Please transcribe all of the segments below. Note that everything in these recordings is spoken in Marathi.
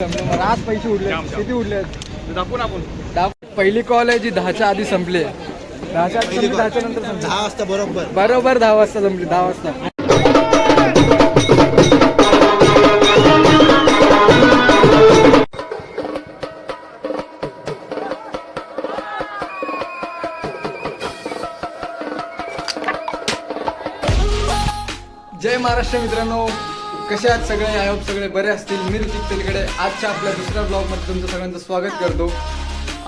आज पैसे उडले किती उडले दाखवून आपण पहिली कॉल आहे जी 10च्या आधी संपली आहे. 10च्या आधी संपली, 10च्या नंतर संपली. 10 वाजता बरोबर बरोबर 10 वाजता संपली. 10 वाजता जय महाराष्ट्र मित्रांनो, कसे आहात सगळे? आय होप सगळे बरे असतील. मी ऋतिक तेलकडे आजच्या आपल्या दुसऱ्या ब्लॉगमध्ये तुमचं सगळ्यांचं स्वागत करतो.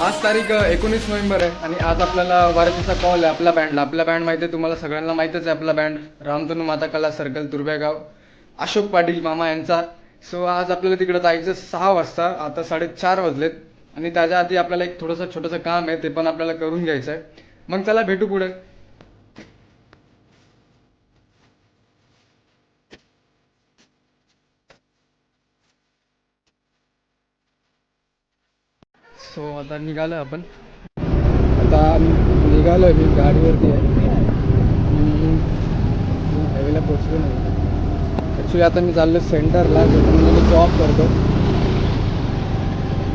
आज तारीख 19 नोव्हेंबर आहे आणि आज आपल्याला वारतीचा कॉल आहे आपल्या बँडला. आपला बँड माहिती आहे तुम्हाला सगळ्यांना माहीतच आहे. आपला बँड रामधनू माता कला सर्कल तुर्भेगाव अशोक पाटील मामा यांचा. सो आज आपल्याला तिकडे जायचं 6 वाजता. आता 4:30 वाजलेत आणि त्याच्या आधी आपल्याला एक छोटंसं काम आहे, ते पण आपल्याला करून घ्यायचं आहे. मग चला भेटू पुढे. सो आता निघालो आपण. आता निघालो आहे, मी गाडीवरती आहे. हायवेला पोचलो नाही ॲक्च्युली. आता मी चाललो सेंटरला, म्हणजे मी जॉब करतो.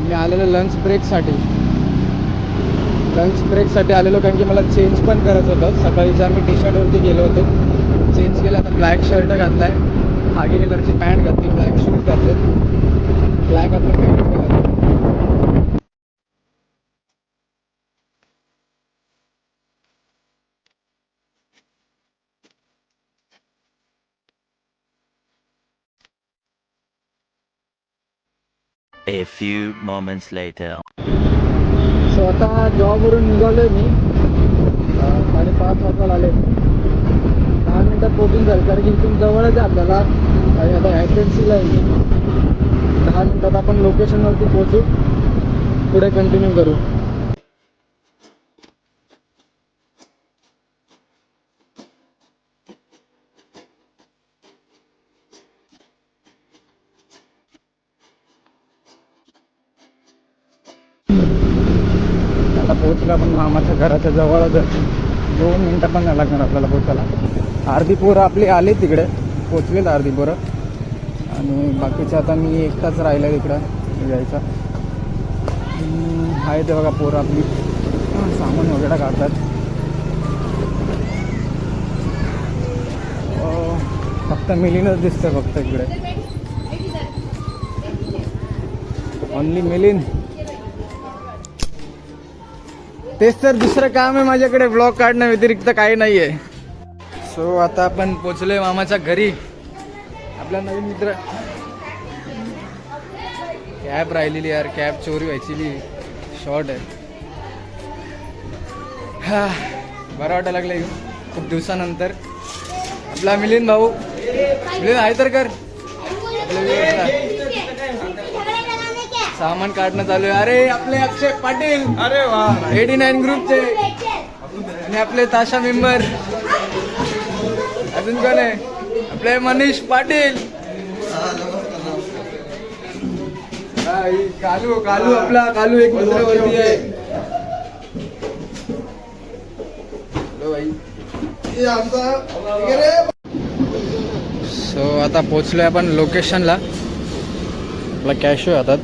मी आलेलो लंच ब्रेकसाठी आलेलो, कारण की मला चेंज पण करायचं होतं. सकाळीच्या मी टी शर्टवरती गेलो होतो, चेंज केलं. आता ब्लॅक शर्ट घातला आहे, खाकी कलरची पॅन्ट घातली, ब्लॅक शूज घातले, ब्लॅक आपलं पॅन्ट घातलं. A few moments later. So आता जॉबवरून निघालो आहे मी. 5:30 वाजता आले. 10 मिनिटात पोहोचून जाईल, कारण की इथून जवळच आहे आपल्याला. आणि आता ॲक्सेन्सीला आहे मी. 10 मिनिटात आपण लोकेशनवरती पोहोचू, पुढे कंटिन्यू करू. आता पोहोचलो आपण मामाच्या घराच्या जवळच आहे. 2 मिनटं पण नाही लागणार आपल्याला पोचायला. अर्धी पोरं आपली आले तिकडे, पोचलेत अर्धी पोरं. आणि बाकीचे आता मी एकटाच राहिला तिकडं यायचा. आहे ते बघा पोरं आपली सामान वगैरे काढतात. फक्त मिलिनच दिसतं फक्त इकडे, ओनली मिलिन. तेच तर दुसरं काम आहे माझ्याकडे, ब्लॉग काढण्या व्यतिरिक्त काही नाही आहे. सो आता आपण पोचलोय मामाच्या घरी. आपला नवीन मित्र. कॅब राहिलेली यार, कॅब चोरी व्हायची, शॉर्ट आहे. हा बरं वाटायला लागलं खूप दिवसानंतर. आपला मिलिंद भाऊ, मिलिंद आहे तर कर. सामान काढणं चालू आहे. अरे आपले अक्षय पाटील, अरे वा, 89 ग्रुपचे, आणि आपले ताशा मेंबर. अजून कोण आहे? आपले मनीष पाटील. कालू आपला कालू एक मित्रावरती आहे. सो आता पोचलोय आपण लोकेशनला. आपला कॅशो हातात,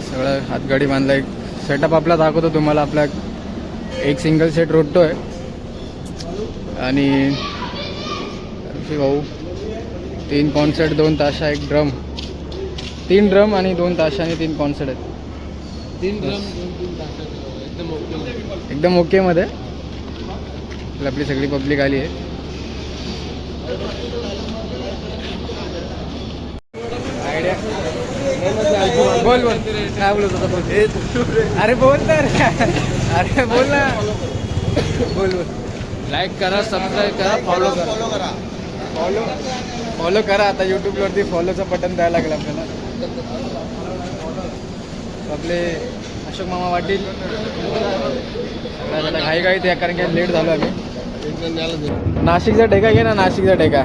सगळं हातगाडी बांधलाय. सेटअप आपला दाखवतो तुम्हाला. आपला एक सिंगल सेट रोटो आहे आणि भाऊ 3 कॉन्सर्ट, 2 ताशा, 1 ड्रम, 3 ड्रम आणि 2 ताशा आणि 3 कॉन्सर्ट आहेत. 3 ड्रम 2 तासाचे एकदम ओके मध्ये. आपली सगळी पब्लिक आली आहे. आयडिया बोल बोल, काय बोलत होता? बोल. अरे बोल तर, अरे बोल ना, बोल बोल. लाईक करा, सबस्क्राईब करा, फॉलो करा. फॉलो करा. आता यूट्यूबवरती फॉलोचं बटन द्यायला लागलं आपल्याला. आपले अशोक मामा पाटील घाई ते, कारण की लेट झालो आम्ही. नाशिकचा टेका घे ना, नाशिकचा टेका.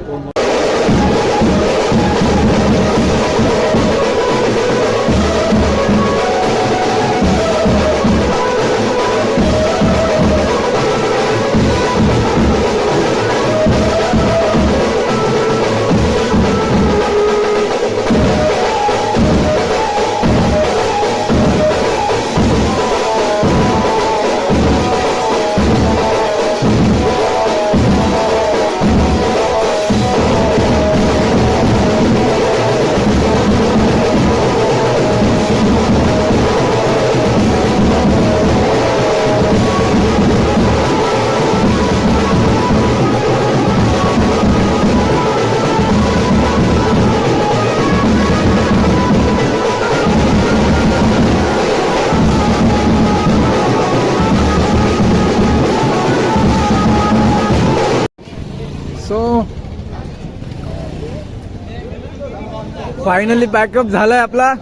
फोन सो फायनली पॅकअप झालाय आपला.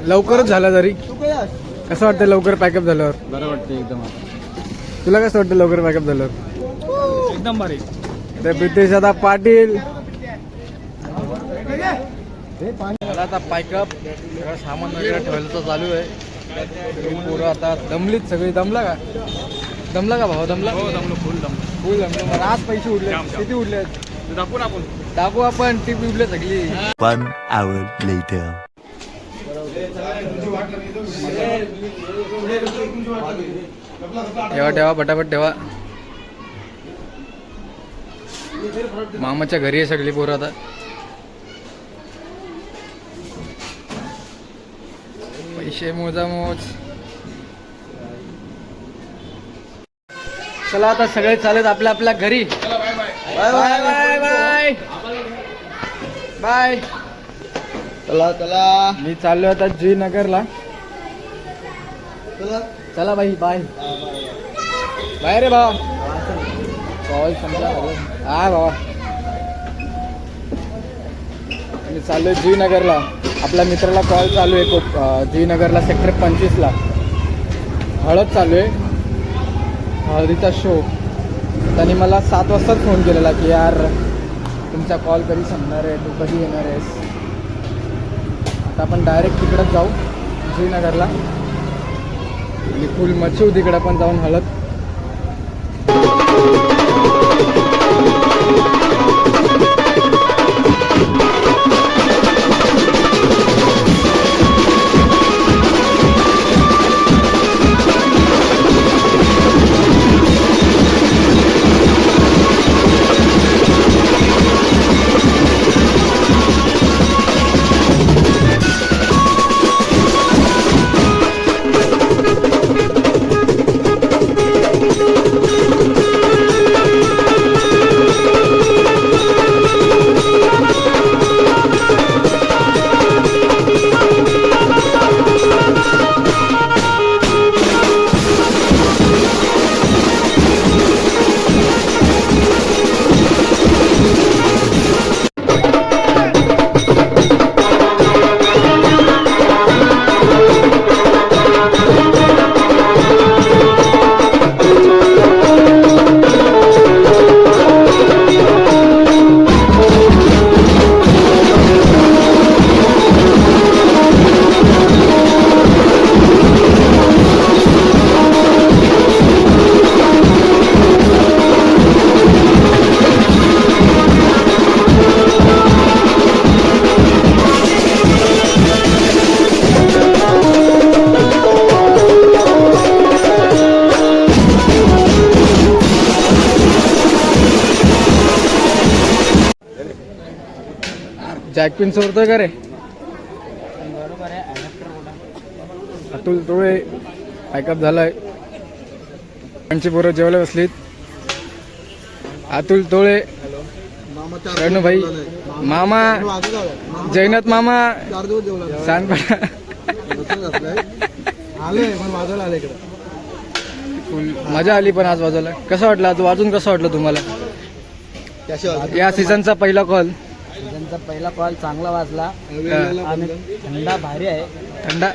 लवकरच झाला तरी. कसं वाटतं लवकर पॅकअप झाल्यावर? बरं वाटतं एकदम. तुला कसं वाटतं लवकर पॅकअप झाल्यावर? एकदम भारी. ते प्रितेश आता पाटील मला आता पॅकअप सगळं सामान वगैरे ठेवायचं चालू आहे. पोरं आता दमलीत सगळी. दमला का भाऊ? दमला? हो जमलो, फुल जमलो. फुल दमलं. मला आज पैसे उडले. जाम. किती उडले? दाखवून आपण दाखवू आपण. टीप उडले सगळी. 1 hour later. ठेवा पटापट ठेवा. मामाच्या घरी आहे सगळी पोरं आता. पैसे मोजा मोज. चला आता सगळे चालेत आपल्या आपल्या घरी. Bye bye bye bye bye. चला मी चाललोय आता जी नगरला. चला बाई बाय बाय रे भावा. कॉल समजा हा भावा. मी चाललोय जी नगरला. आपल्या मित्राला कॉल चालू आहे जी नगरला सेक्टर 25ला हळद चालू आहे. हळदीचा शो. त्यांनी मला 7 वाजताच फोन केलेला की यार तुमचा कॉल कधी संपणार आहे, तू कधी येणार आहेस. आता आपण डायरेक्ट तिकडंच जाऊ श्रीनगरला. आणि फुल मच्छू तिकडं पण जाऊन हळद. जॅकपिन सोडतोय का रे? बरोबर आहे. अतुल टोळे पॅकअप झालाय. त्यांची पोरं जेवायला बसलीत. अतुल टोळे, रणू भाई, मामा, जैनत मामा, सांगपडा फुल मजा आली. पण आज वाजवला कसं वाटलं? आज वाजून कसं वाटलं तुम्हाला? या सीझनचा पहिला कॉल. सीझनचा पहिला कॉल चांगला वाजला आणि थंडा भारी आहे. थंडा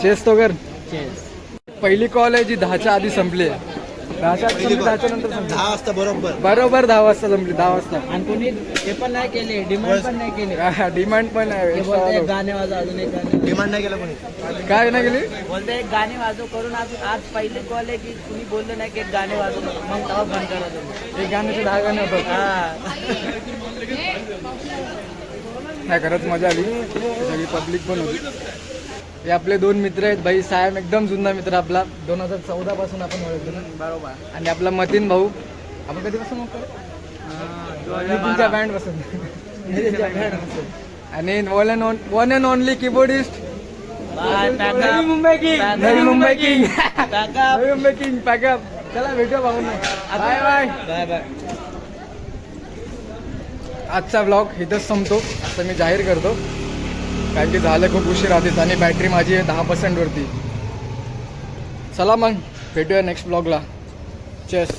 चेस तो कर. चेस पहिली कॉल आहे जी 10च्या आधी संपली आहे. 10च्या आधी संपली, 10च्या नंतर संपली. 10 वाजता बरोबर. बरोबर 10 वाजता संपली, 10 वाजता. आणि कोणी हे पण नाही केले, डिमांड पण नाही केले. डिमांड पण आहे. ते बोलते एक गाणे वाजव, अजून एक गाणे. डिमांड नाही केलं कोणी. काय नाही गेली. बोलते एक गाणे वाजव करून आज पहिली कॉल आहे की कुणी बोललं नाही की एक गाणे वाजव, मग तेव्हा बंद करा तुम्ही. एक गाण्याचे 10 गाणे होतात. हा. नाही खरंच मजा आली, सगळी पब्लिक पण होती. हे आपले 2 मित्र आहेत. भाई सायम एकदम जुना मित्र आपला, 2014 पासून आपण ओळखतो ना. बरोबर. आणि आपला मतीन भाऊ, आपण कधीपासून ओळखतो? नितीनच्या बँड पासून. आणि one and only keyboardist Navi Mumbai king. Navi Mumbai king. Navi Mumbai king pack up. चला भेटूया भाऊ. Bye bye. Bye bye. आजचा ब्लॉग इथंच संपतो असं मी जाहीर करतो, कारण की झालं खूप उशीर आधीच आणि बॅटरी माझी आहे 10% वरती. चला मग भेटूया नेक्स्ट ब्लॉगला. चेस.